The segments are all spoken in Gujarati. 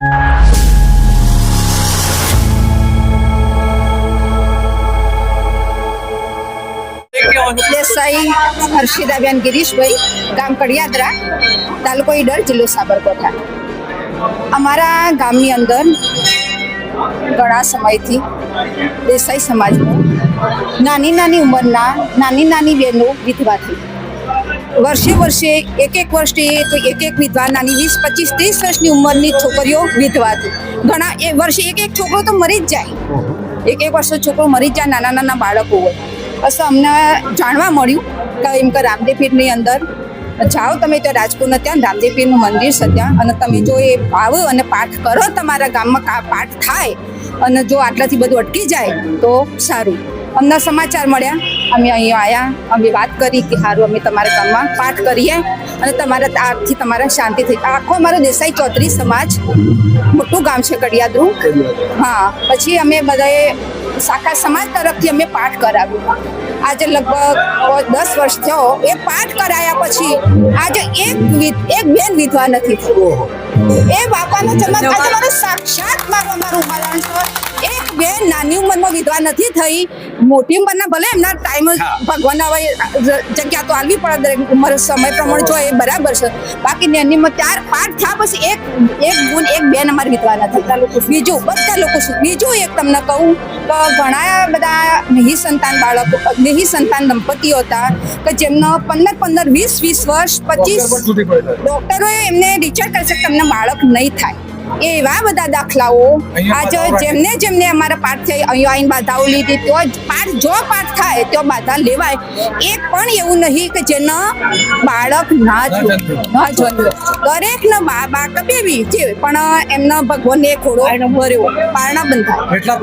દેસાઈ હર્ષિદાબેન ગિરીશભાઈ, ગામ કડિયાદરા, તાલુકો ઈડર, જિલ્લો સાબરકાંઠા. અમારા ગામની અંદર ઘણા સમયથી દેસાઈ સમાજમાં નાની ઉંમરના નાની બહેનો વિધવાથી વર્ષે એક વર્ષે તો એક વિધવા, નાની 20, 25, 30 વર્ષની ઉંમરની છોકરીઓ વિધવાથી ઘણા વર્ષે એક છોકરો તો મરી જ જાય. એક વર્ષનો છોકરો મરી જ જાય, નાના બાળકો હોય. બસ અમને જાણવા મળ્યું કે એમ કે રામદેવ પીરની અંદર જાઓ તમે, તો રાજપુરના ત્યાં રામદેવ પીરનું મંદિર છે ત્યાં, અને તમે જો એ આવો અને પાઠ કરો, તમારા ગામમાં પાઠ થાય અને જો આટલાથી બધું અટકી જાય તો સારું. અમને સમાચાર મળ્યા, અમે અહીંયા આવ્યા, અમે વાત કરી કે સારું અમે તમારા ગામમાં પાઠ કરીએ અને તમારા આથી તમારા શાંતિ થઈ. આખો અમારો દેસાઈ ચૌધરી સમાજ, મોટું ગામ છે કડિયાદરું. હા, પછી અમે બધાએ શાખા સમાજ તરફથી અમે પાઠ કરાવ્યું. આજે લગભગ 10 વર્ષ થયો એ પાઠ કરાયા પછી આજે એક બેન વિધવા નથી થઈ. એ બાપાનો ચમત્કાર સાક્ષાત મારું ઉદાહરણ છે. એક બેન નાની ઉંમરમાં વિધવા નથી થઈ. મોટી ઉંમરના ભલે એમના ટાઈમ ભગવાન હવે જગ્યા તો આલવી પડે, દરેક ઉંમર સમય પ્રમાણે જો એ બરાબર છે. બાકી નાની ઉંમર ત્યાર પાઠ થયા પછી એક બેન અમારી વિધવા નથી. બીજું બધા લોકો શું, બીજું એક તમને કહું તો ઘણા બધા નિહી સંતાન દંપતીઓ હતા કે જેમનો 15, 20 વર્ષ 25 ડોક્ટરોએ એમને ડિસાઇડ કરી છે કે તમને બાળક નહીં થાય. એવા બધા દાખલાઓ આજે જેમને અમારા પાઠ થઈ અહીંયા આવીને બાધાઓ લીધી, તો પાઠ થાય તો બાધા લેવાય. એક પણ એવું નહીં કે જેનો બાળક ના જન્મ્યો. દરેકનો બાળક બેબી છે પણ એમનો ભગવાનને ખોડો ભર્યો, પારણા બંધાય. એટલા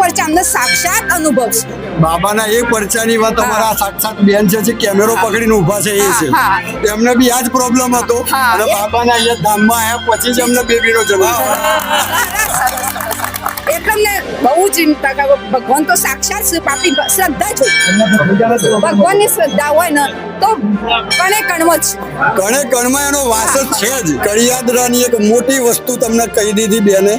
પરચા અમને સાક્ષાત અનુભવ છે. બાબાના એક પરચાની વાત અમારા સાક્ષાત બેન છે, જે કેમેરો પકડીને ઊભા છે એ છે. એમને બી આ જ પ્રોબ્લેમ હતો અને બાબાના અહીંયા ધામમાં આવ્યા પછી જ એમને બેબીનો જન્મ. એટલે બહુ જ ભગવાન તો સાક્ષાત છે, આપણી શ્રદ્ધા છે. ભગવાનની શ્રદ્ધા હોય ને તો કણે કણમાં એનો વાસ જ છે જ. કડિયાદરાની એક મોટી વસ્તુ તમને કહી દીધી બેને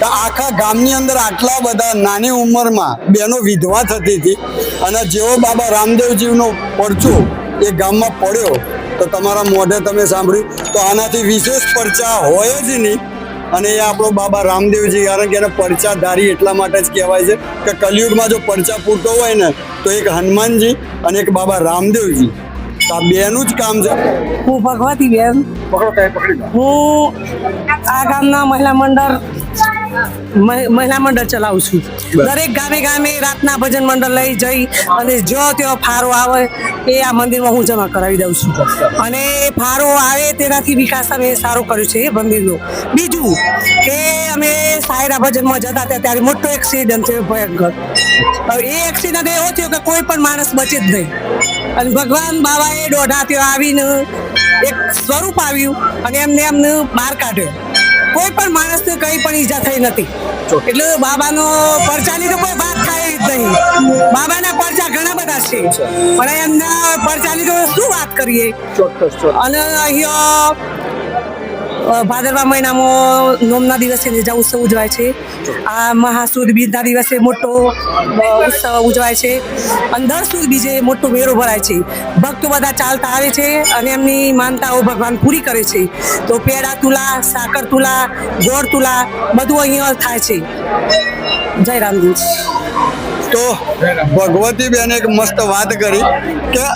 કે આખા ગામની અંદર આટલા બધા નાની ઉંમરમાં બહેનો વિધવા થતી હતી, અને જેવો બાબા રામદેવજીનો પરચો એ ગામમાં પડ્યો તો તમારા મોઢે તમે સાંભળ્યું તો આનાથી વિશેષ પરચા હોય જ નહીં. અને એ આપણો બાબા રામદેવજી, કારણ કે એને પરચાધારી એટલા માટે જ કહેવાય છે કે કલિયુગમાં જો પરચા પૂરતો હોય ને તો એક હનુમાનજી અને એક બાબા રામદેવજી, આ બેનું જ કામ છે. હું ભગવતી બેન, હું આ ગામના મહિલા મંડળ ચલાવું છું. દરેક ગામે રાતના ભજન મંડળ લઈ જઈ અને જો તેઓ ફારો આવે એ આ મંદિરમાં હું જમા કરાવી દઉં છું. અને ફારો આવે તેનાથી વિકાસ અમે સારો કર્યો છે એ મંદિરનો. બીજું કે અમે સાયરા ભજનમાં જતા હતા ત્યારે મોટો એક્સિડન્ટ થયો, ભયંકર. એ એક્સિડન્ટ એવો થયો કે કોઈ પણ માણસ બચે જ નહીં. અને ભગવાન બાબાએ દોઢા ત્યાં આવીને એક સ્વરૂપ આવ્યું અને એમને બહાર કાઢ્યો. કોઈ પણ માણસને કંઈ પણ ઈજા થઈ નથી. એટલે બાબાનો પરચાની તો કોઈ વાત થાય જ નહીં. બાબાના પરચા ઘણા બધા છે પણ એમના પરચાની તો શું વાત કરીએ. અને અહીંયા ભાદરવા મહિનામાં નોમના દિવસે નેજા ઉત્સવ ઉજવાય છે. આ મહાસુદ બીજના દિવસે મોટો ઉત્સવ ઉજવાય છે. અને દર સુદ બીજે મોટો મેળો ભરાય છે. ભક્તો બધા ચાલતા આવે છે અને એમની માનતાઓ ભગવાન પૂરી કરે છે. તો પેડા તુલા, સાકર તુલા, ગોળ તુલા બધું અહીંયા થાય છે. જય રામજી. તો ભગવતી બેન એક મસ્ત વાત કરી કે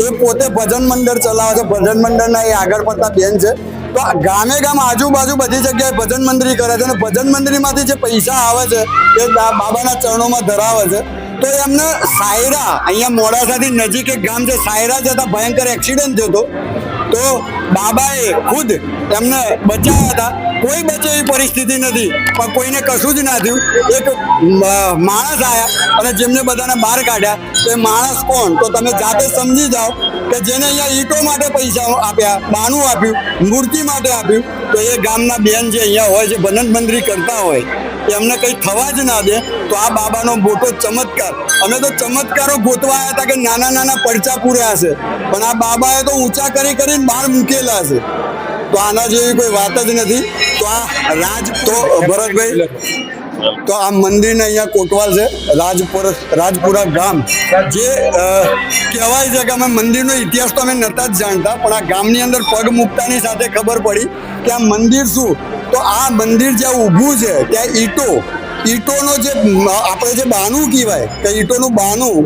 એ પોતે ભજન મંડળ ચલાવે છે. ભજન મંડળના એ આગળ પડતા બેન છે. તો ગામે આજુબાજુ બધી જગ્યાએ ભજન મંડળી કરે છે અને ભજન મંડળીમાંથી જે પૈસા આવે છે એ બાબાના ચરણોમાં ધરાવે છે. તો એમને સાયરા, અહીંયા મોડાસાથી નજીક એક ગામ છે, સાયરા જતા ભયંકર એક્સિડન્ટ થયો હતો. તો બાબાએ ખુદ એમને બચાવ્યા હતા. કોઈ બચે એવી પરિસ્થિતિ નથી, પણ કોઈને કશું જ ના થયું. એક માણસ આવ્યા અને જેમને બધાને બહાર કાઢ્યા. તો એ માણસ કોણ તો તમે જાતે સમજી જાઓ કે જેને અહીંયા ઈંટો માટે પૈસા આપ્યા, બાનું આપ્યું, મૂર્તિ માટે આપ્યું. તો એ ગામના બેન જે અહીંયા હોય છે, ભજન મંડળી કરતા હોય, એમને કંઈ થવા જ ના દે. તો આ બાબાનો મોટો ચમત્કાર. અમે તો ચમત્કારો ગોતવા આવ્યા હતા કે નાના પરચા પૂર્યા છે, પણ આ બાબાએ તો ઊંચા કરીને બહાર મૂકેલા છે. તો આના જેવી કોઈ વાત જ નથી. તો આ તો ભરતભાઈ, તો આ મંદિરને અહીંયા કોટવાલ છે, રાજપુરા ગામ, જે કહેવાય છે કે અમે મંદિરનો ઇતિહાસ તો અમે નહોતા જ જાણતા, પણ આ ગામની અંદર પગ મૂકતાની સાથે ખબર પડી કે આ મંદિર શું. તો આ મંદિર જ્યાં ઊભું છે ત્યાં ઈંટોનો જે આપણે જે બાનું કહેવાય કે ઈંટોનું બાનું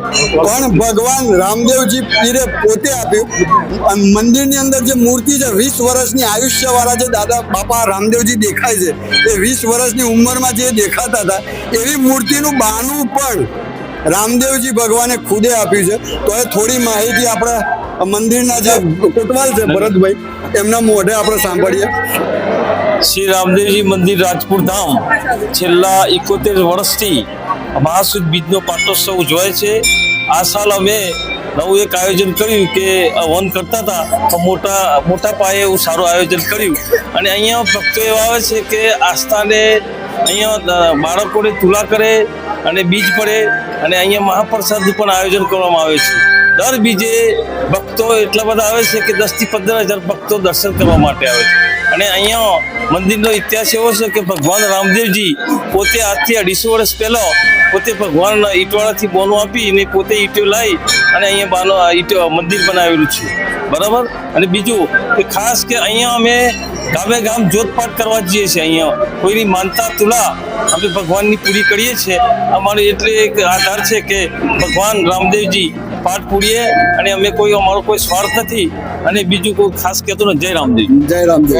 પણ ભગવાન રામદેવજી પીરે પોતે આપ્યું. મંદિરની અંદર જે મૂર્તિ છે 20 વર્ષની આયુષ્યવાળા જે દાદા બાપા રામદેવજી દેખાય છે, એ 20 વર્ષની ઉંમરમાં જે દેખાતા હતા એવી મૂર્તિનું બાનું પણ રામદેવજી ભગવાને ખુદે આપ્યું છે. તો એ થોડી માહિતી આપણે મંદિરના જે કોટવાલ છે ભરતભાઈ, એમના મોઢે આપણે સાંભળીએ. શ્રી રામદેવજી મંદિર રાજપુર ધામ છેલ્લા 71 વર્ષથી મહાસુદ બીજનો પાટોત્સવ ઉજવાય છે. આ સાલ અમે નવું એક આયોજન કર્યું કે વન કરતા હતા, તો મોટા પાયે એવું સારું આયોજન કર્યું. અને અહીંયા ભક્તો એવા આવે છે કે આસ્થાને અહીંયા બાળકોને તુલા કરે અને બીજ પડે, અને અહીંયા મહાપ્રસાદનું પણ આયોજન કરવામાં આવે છે. દર બીજે ભક્તો એટલા બધા આવે છે કે 10 થી 15 હજાર ભક્તો દર્શન કરવા માટે આવે છે. અને અહીંયા મંદિરનો ઇતિહાસ એવો છે કે ભગવાન રામદેવજી પોતે આજથી 250 વર્ષ પહેલા પોતે ભગવાન ઈંટવાળાથી બોનું આપીને પોતે ઈંટો લાવી અને અહીંયા મંદિર બનાવેલું છે, બરાબર. અને બીજું કે ખાસ કે અહીંયા અમે ગામે ગામ જોતપાઠ કરવા જઈએ છીએ. અહીંયા કોઈની માનતા તુલા અમે ભગવાનની પૂરી કરીએ છીએ. અમારો એટલે એક આધાર છે કે ભગવાન રામદેવજી પાઠ પૂરીએ, અને અમે અમારો કોઈ સ્વાર્થ નથી. અને બીજું કોઈ ખાસ કહેતો ને જય રામદેવ. જય રામદેવ.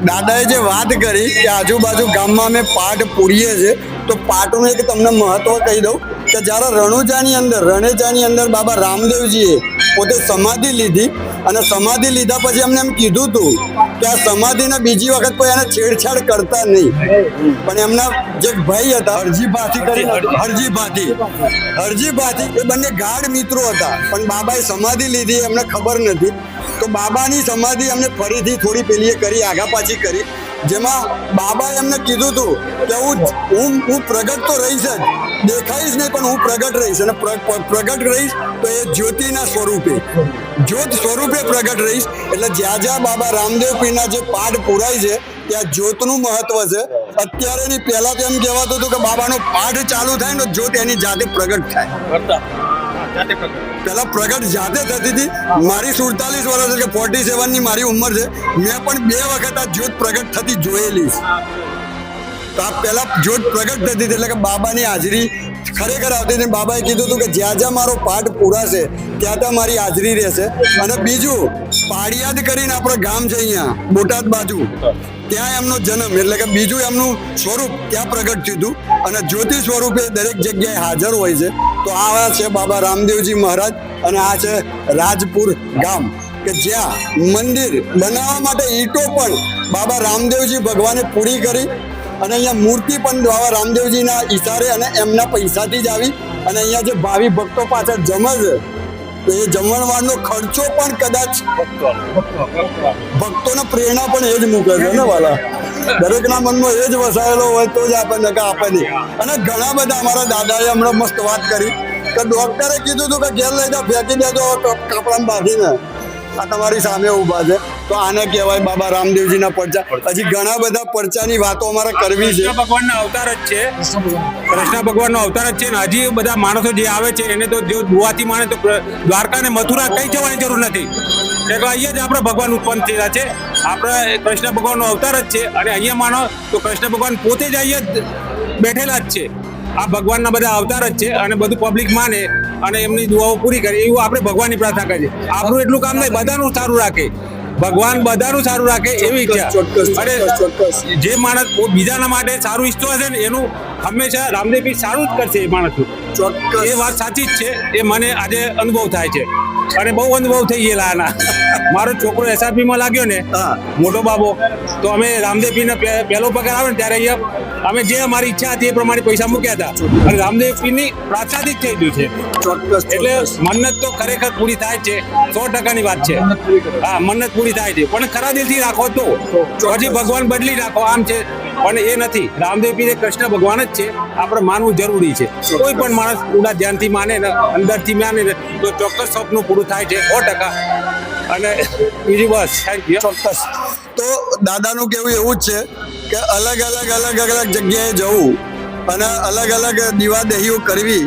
દાદાએ જે વાત કરી કે આજુબાજુ ગામમાં અમે પાઠ પૂરીએ છીએ, તો પાઠનું એક તમને મહત્વ કહી દઉં કે જ્યારે રણેજાની અંદર બાબા રામદેવજીએ પોતે સમાધિ લીધી, અને સમાધિ લીધા પછી એમને એમ કીધું હતું કે આ સમાધિને બીજી વખત કોઈ એને છેડછાડ કરતા નહીં. પણ એમના જે ભાઈ હતા હરજીભાથી એ બંને ગાઢ મિત્રો હતા, પણ બાબાએ સમાધિ લીધી એમને ખબર નથી. તો બાબાની સમાધિ એમને ફરીથી થોડી પેલી કરી, આગા પાછી કરી, જેમાં બાબાએ એમને કીધું હતું કે હું પ્રગટ તો રહીશ જ, દેખાઈશ નહીં પણ હું પ્રગટ રહીશ. અને પ્રગટ રહીશ તો એ જ્યોતિના સ્વરૂપે, જ્યોત સ્વરૂપે પ્રગટ રહીશ. એટલે જ્યાં બાબા રામદેવ પીરના જે પાઠ પુરાય છે ત્યાં જ્યોતનું મહત્વ છે. અત્યારેની પહેલા તો એમ કહેવાતું હતું કે બાબાનો પાઠ ચાલુ થાય ને જ્યોત એની જાતે પ્રગટ થાય. પેલા પ્રગટ જાતે થતી હતી. મારી 47 વર્ષ કે 47 ની મારી ઉંમર છે, મેં પણ 2 વખત આ જ્યોત પ્રગટ થતી જોયેલી. તો આ પેલા જ્યોત પ્રગટ થતી હતી એટલે કે બાબાની હાજરી ખરેખર આવતી હતી. બાબાએ કીધું હતું કે જ્યાં મારો પાઠ પૂરાશે ત્યાં મારી હાજરી રહેશે. અને બીજું પાડિયાદ કરીને આપણું ગામ છે અહીંયા બોટાદ બાજુ, ત્યાં એમનો જન્મ, એટલે કે બીજું એમનું સ્વરૂપ ત્યાં પ્રગટ થયું હતું. અને જ્યોતિ સ્વરૂપે દરેક જગ્યાએ હાજર હોય છે. તો આ છે બાબા રામદેવજી મહારાજ, અને આ છે રાજપુર ગામ કે જ્યાં મંદિર બનાવવા માટે ઈંટો પણ બાબા રામદેવજી ભગવાને પૂરી કરી, અને અહીંયા મૂર્તિ પણ બાબા રામદેવજીના ઈશારે અને એમના પૈસાથી જ આવી. અને અહીંયા જે ભાવિ ભક્તો પાછળ જમે છે, તો એ જમણવારનો ખર્ચો પણ કદાચ ભક્તોને પ્રેરણા પણ એ જ મૂકે છે ને વાલા. દરેકના મનમાં એ જ વસાયેલો હોય તો જ આપે નહીં. અને ઘણા બધા અમારા દાદાએ હમણાં મસ્ત વાત કરી કે ડોક્ટરે કીધું હતું કે ઘેર લઈ જાઓ, ફેંકી દેજો કપડામાં બાંધીને. આ તમારી સામે ઊભા છે, તો આને કહેવાય બાબા રામદેવજીના પરચા. હજી ઘણા બધા પરચાની વાતો અમારે કરવી છે. ભગવાનનો અવતાર જ છે, કૃષ્ણ ભગવાનનો અવતાર જ છે. ને હજી બધા માણસો જે આવે છે એને તો જો દુઆથી માને તો દ્વારકા ને મથુરા કઈ જવાની જરૂર નથી. એટલે અહીંયા જ આપણે ભગવાન ઉત્પન્ન થયેલા છે. આપણે કૃષ્ણ ભગવાનનો અવતાર જ છે. અને અહીંયા માનો તો કૃષ્ણ ભગવાન પોતે જ અહીંયા જ બેઠેલા જ છે. આ ભગવાનના બધા અવતાર જ છે. અને બધું પબ્લિક માને અને એમની દુઆઓ પૂરી કરે એવું આપણે ભગવાનની પ્રાર્થના કરીએ. આપણું એટલું કામ નહીં, બધાનું સારું રાખે ભગવાન, બધાનું સારું રાખે એવી ઈચ્છા. અને જે માણસ બીજાના માટે સારું ઈચ્છતો હશે ને એનું હંમેશા રામદેવજી સારું જ કરશે. એ માણસનું એ વાત સાચી જ છે. એ મને આજે અનુભવ થાય છે, અને બહુ અનુભવ થઈ ગયેલા આના. મારો છોકરો SRP માં લાગ્યો ને, મોટો બાબો, તો અમે રામદેવપીને પહેલો પગાર આવે ને ત્યારે અહીંયા અમે જે અમારી ઈચ્છા હતી એ પ્રમાણે પૈસા મૂક્યા હતા. અને રામદેવપીની પ્રાર્થનાથી જ થઈ ગયું છે. એટલે મન્નત તો ખરેખર પૂરી થાય છે, 100%ની વાત છે. હા, મન્નત પૂરી થાય છે, પણ ખરા દિલથી રાખો તો. પછી ભગવાન બદલી રાખો આમ છે, પણ એ નથી. રામદેવપીર કૃષ્ણ ભગવાન જ છે, આપણે માનવું જરૂરી છે. કોઈ પણ માણસ પૂરા ધ્યાનથી માને ને અંદરથી માને ને તો ચોક્કસ સપનું પૂરું થાય છે 100%. અને બીજું બસ, થેન્ક યુ. ચોક્કસ. તો દાદાનું કેવું એવું જ છે કે અલગ અલગ જગ્યાએ જવું અને અલગ અલગ દીવાદેહીઓ કરવી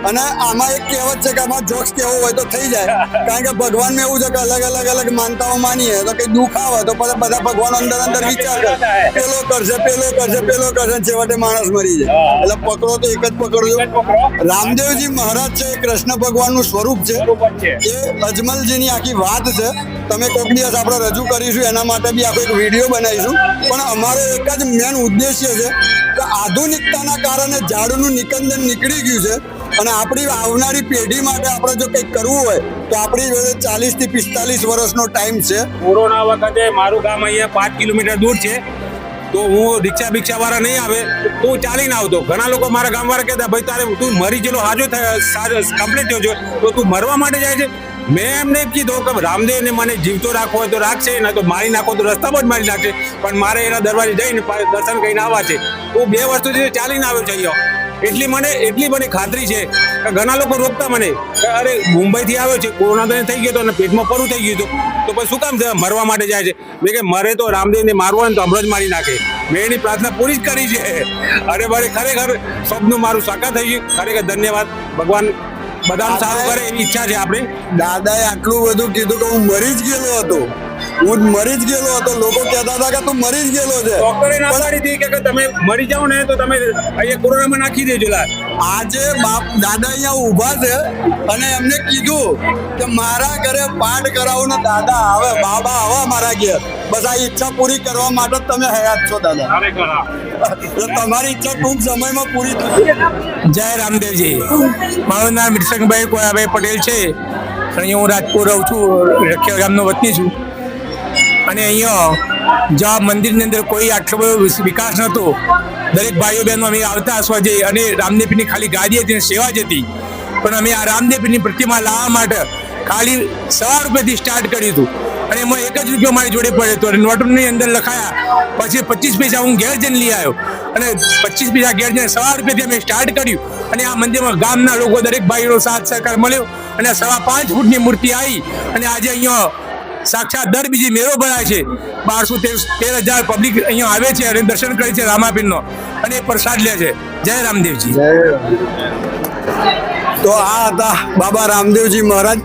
અને આમાં એક કહેવત છે કે આમાં જોક્સ કેવો હોય તો થઈ જાય કારણ કે ભગવાનમાં એવું છે કે અલગ માનતાઓ માનીએ તો કઈ દુઃખ આવે તો પછી બધા ભગવાન અંદર વિચાર કરે પેલો કરશે છેવટે માણસ મરી જાય એટલે પકડો તો એક જ પકડજો. રામદેવજી મહારાજ છે એ કૃષ્ણ ભગવાનનું સ્વરૂપ છે એ અજમલજીની આખી વાત છે. તમે કોઈક દિવસ આપણે રજૂ કરીશું એના માટે બી આપણે એક વિડીયો બનાવીશું પણ અમારો એક જ મેન ઉદ્દેશ્ય છે કે આધુનિકતાના કારણે ઝાડનું નિકંદન નીકળી ગયું છે અને આપણી આવનારી પેઢી માટે આપણે જો કંઈક કરવું હોય તો આપણી જોડે 40 થી 45 વર્ષનો ટાઈમ છે. કોરોના વખતે મારું ગામ અહીંયા 5 કિલોમીટર દૂર છે તો હું રિક્ષા વાળા નહીં આવે તો હું ચાલીને આવતો. ઘણા લોકો મારા ગામ વાળા કહેતા ભાઈ તારે તું મરી ગયેલો હાજો કમ્પ્લીટ થયો છે તો તું મરવા માટે જાય છે. મેં એમને કીધું કે રામદેવને મને જીવતો રાખવો હોય તો રાખશે ના તો મારી નાખો તો રસ્તામાં જ મારી નાખશે પણ મારે એના દરવાજે જઈને દર્શન કરીને આવવા છે. હું 2 વર્ષથી ચાલીને આવ્યો છે અહીંયા. એટલી મને ખાતરી છે કે ઘણા લોકો રોકતા મને કે અરે મુંબઈથી આવ્યો છે કોરોના તો થઈ ગયો હતો અને પેટમાં પરું થઈ ગયું હતું તો પછી શું કામ મરવા માટે જાય છે. મેં કે મરે તો રામદેવને મારવો હોય તો હમણાં જ મારી નાખે. મેં એની પ્રાર્થના પૂરી જ કરી છે. અરે મારે ખરેખર સ્વપ્નું મારું સાકાર થઈ ગયું. ખરેખર ધન્યવાદ. ભગવાન બધાનું સારું કરે એવી ઈચ્છા છે આપણે. દાદાએ આટલું બધું કીધું કે હું મરી જ ગયેલો હતો. લોકો કહેતા હતા કે તું મરી જ ગયેલો છે. ડોક્ટરે ના પાડી હતી કે તમે મરી જાઓ ને તો તમે અહીંયા કોરોનામાં નાખી દેજો. આજે દાદા અહીંયા ઊભા છે અને એમને કીધું કે મારા ઘરે પાઠ કરાવું ને દાદા આવે બાબા આવે મારા ઘેર. બસ આ ઈચ્છા પૂરી કરવા માટે જ તમે હયાત છો દાદા. તમારી ઈચ્છા ટૂંક સમયમાં પૂરી થશે. જય રામદેવજી. મારું નામ મિરસંગભાઈ કોયાભાઈ પટેલ છે. અહીંયા હું રાજપુર રહું છું. રખિયા ગામનો વતની છું અને અહીંયા જ્યાં મંદિરની અંદર કોઈ આટલો બધો વિકાસ નહોતો. દરેક ભાઈઓ બહેનો અમે આવતા હસવા જઈએ અને રામદેવપીરની ખાલી ગાદી હતી અને સેવા જ હતી પણ અમે આ રામદેવપીરની પ્રતિમા લાવવા માટે ખાલી 100 રૂપિયાથી સ્ટાર્ટ કર્યું હતું અને એમાં 1 જ રૂપિયો મારી જોડે પડ્યો હતો અને નોટની અંદર લખાયા. પછી 25 પૈસા હું ઘેર જઈને લઈ આવ્યો અને 25 પૈસા ઘેર જઈને 100 રૂપિયાથી અમે સ્ટાર્ટ કર્યું અને આ મંદિરમાં ગામના લોકો દરેક ભાઈઓનો સાથ સહકાર મળ્યો અને 5.5 ફૂટની મૂર્તિ આવી અને આજે અહીંયા સાક્ષાત દર બીજી મેળો ભરાય છે. 12-13 પબ્લિક અહીંયા આવે છે અને દર્શન કરે છે રામાપીરનો અને પ્રસાદ લે છે. જય રામદેવજી. તો આ હતા બાબા રામદેવજી મહારાજ.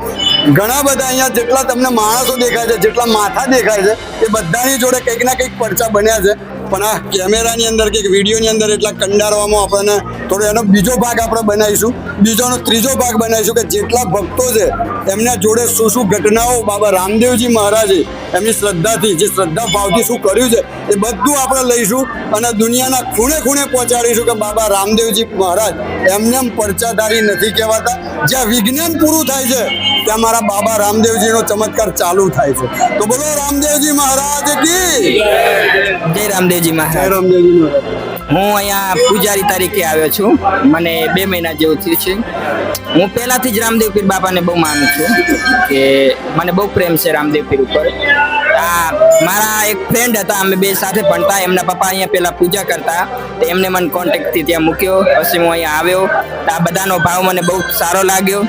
ઘણા બધા અહીંયા જેટલા તમને માણસો દેખાય છે જેટલા માથા દેખાય છે એ બધાની જોડે કંઈક ના કંઈક પરચા બન્યા છે પણ આ કેમેરાની અંદર કે વિડીયોની અંદર એટલા કંડારવામાં આપણને થોડો એનો બીજો ભાગ આપણે બનાવીશું. બીજોનો ત્રીજો ભાગ બનાવીશું કે જેટલા ભક્તો છે એમના જોડે શું ઘટનાઓ બાબા રામદેવજી મહારાજે એમની શ્રદ્ધાથી જે શ્રદ્ધા ભાવથી શું કર્યું છે એ બધું આપણે લઈશું અને દુનિયાના ખૂણે પહોંચાડીશું કે બાબા રામદેવજી મહારાજ એમને પરચાધારી નથી કહેવાતા. જ્યાં વિજ્ઞાન પૂરું થાય છે ત્યાં મારા બાબા રામદેવજીનો ચમત્કાર ચાલુ થાય છે. તો બોલો રામદેવજી મહારાજ કી જય રામદેવજી મહારાજ. હું અહીંયા પૂજારી તરીકે આવ્યો છું. મને 2 મહિના જેવું થયું છે. હું પહેલાથી જ રામદેવ પીર બાપાને બહુ માનું છું કે મને બહુ પ્રેમ છે રામદેવ પીર ઉપર. મારા એક ફ્રેન્ડ હતા, અમે 2 સાથે ભણતા. એમના પપ્પા અહીંયા પહેલા પૂજા કરતા તો એમને મને કોન્ટેક્ટથી ત્યાં મૂક્યો. પછી હું અહીંયા આવ્યો. આ બધાનો ભાવ મને બહુ સારો લાગ્યો.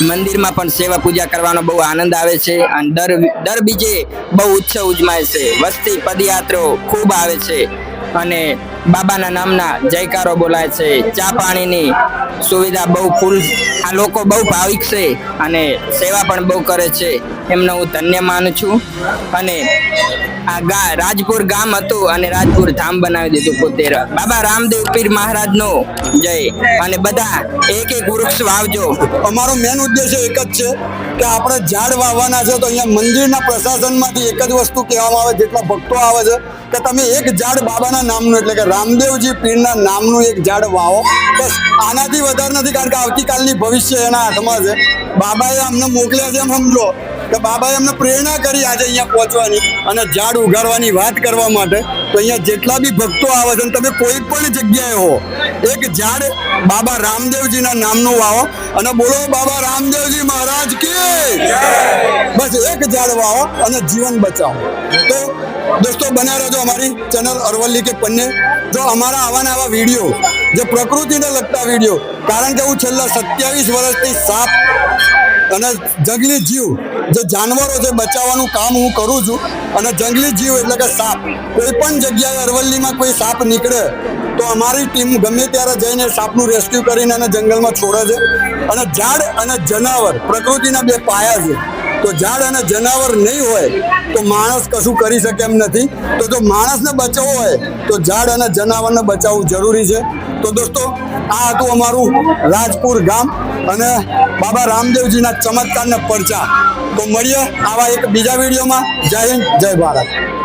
મંદિરમાં પણ સેવા પૂજા કરવાનો બહુ આનંદ આવે છે અને દર બીજે બહુ ઉત્સવ ઉજમાય છે. વસ્તી પદયાત્રાઓ ખૂબ આવે છે અને બાબાના નામના જયકારો બોલાય છે. ચા પાણીની સુવિધા બહુ ફૂલ. આ લોકો બહુ ભાવિક છે અને સેવા પણ બહુ કરે છે. એમને હું ધન્ય માનું છું. અને આ રાજપુર ગામ હતું અને રાજપુર ધામ બનાવી દીધું પોતે. બાબા રામદેવ પીર મહારાજનો જય. અને બધા એક વૃક્ષ વાવજો. અમારો મેન ઉદ્દેશ્ય એક જ છે કે આપણે ઝાડ વાવવાના છે. તો અહીંયા મંદિરના પ્રશાસનમાંથી એક જ વસ્તુ કહેવામાં આવે જેટલા ભક્તો આવે છે કે તમે એક ઝાડ બાબાના નામનું એટલે કે રામદેવજી પીરના નામનું એક ઝાડ વાવો. બસ આનાથી વધારે નથી કારણ કે આવતીકાલની ભવિષ્ય એના હાથમાં છે. બાબાએ અમને મોકલ્યા છે એમ સમજો કે બાબાએ અમને પ્રેરણા કરી આજે અહીંયા પહોંચવાની અને ઝાડ ઉગાડવાની વાત કરવા માટે. તો અહીંયા જેટલા બી ભક્તો આવે છે તમે કોઈ પણ જગ્યાએ હો એક ઝાડ બાબા રામદેવજીના નામનું વાવો અને બોલો બાબા રામદેવજી મહારાજ કી. બસ એક ઝાડ વાવો અને જીવન બચાવો. તો દોસ્તો બન્યા રહેજો અમારી ચેનલ અરવલ્લી કે પન્ને. જો અમારા આવા ને આવા વિડીયો, જે પ્રકૃતિને લગતા વિડીયો, કારણ કે હું છેલ્લા 27 વર્ષથી સાપ અને જંગલી જીવ, જે જાનવરો છે બચાવવાનું કામ હું કરું છું. અને જંગલી જીવ એટલે કે સાપ, કોઈ પણ જગ્યાએ અરવલ્લીમાં કોઈ સાપ નીકળે તો અમારી ટીમ ગમે ત્યારે જઈને સાપનું રેસ્ક્યુ કરીને એને જંગલમાં છોડે છે. અને ઝાડ અને જનાવર પ્રકૃતિના બે પાયા છે. તો ઝાડ અને જનાવર નહીં હોય તો માણસ કશું કરી શકે એમ નથી. તો જો માણસને બચાવવો હોય તો ઝાડ અને જનાવરને બચાવવું જરૂરી છે. તો દોસ્તો આ હતું અમારું રાજપુર ગામ અને બાબા રામદેવજીના ચમત્કારના પરચા. તો મળીએ આવા એક બીજા વિડીયોમાં. જય હિન્દ, જય ભારત.